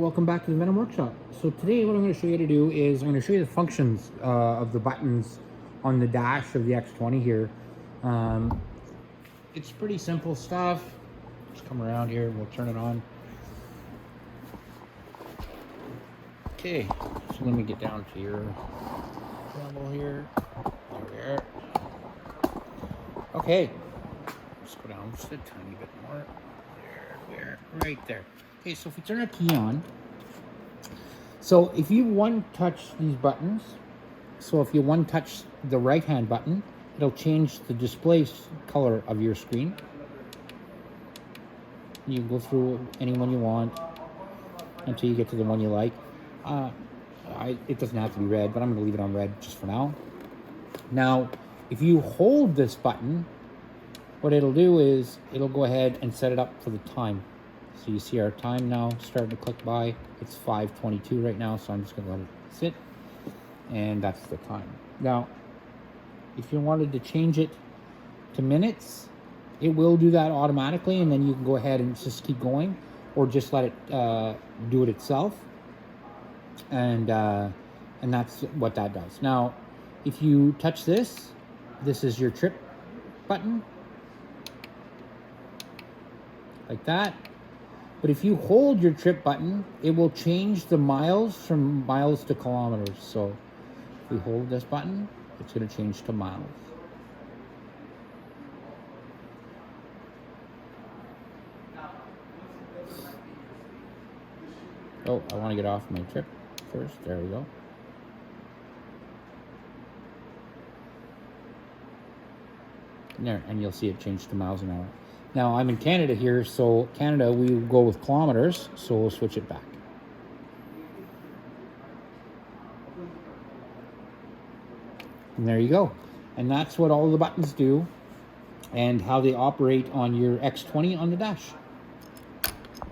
Welcome back to the Venom Workshop. So today what I'm going to show you how to do is I'm going to show you the functions of the buttons on the dash of the X20 here. It's pretty simple stuff. Just come around here, we'll turn it on. Okay, so let me get down to your level here. There we are. Okay, let's go down just a tiny bit more. There, right there. Okay, so if we turn our key on, so if you one touch these buttons, so if you one touch the right hand button, it'll change the display color of your screen. You can go through any one you want until you get to the one you like. It doesn't have to be red, but I'm going to leave it on red just for now. Now, if you hold this button, what it'll do is it'll go ahead and set it up for the time. So you see our time now starting to click by. It's 5:22 right now, so I'm just going to let it sit. And that's the time. Now, if you wanted to change it to minutes, it will do that automatically, and then you can go ahead and just keep going, or just let it do it itself. And that's what that does. Now, if you touch this, this is your trip button, like that. But if you hold your trip button, it will change the miles from miles to kilometers. So if we hold this button, it's going to change to miles. Oh, I want to get off my trip first. There we go. There, and you'll see it change to miles an hour. Now, I'm in Canada here, so Canada, we go with kilometers, so we'll switch it back. And there you go. And that's what all the buttons do and how they operate on your X20 on the dash.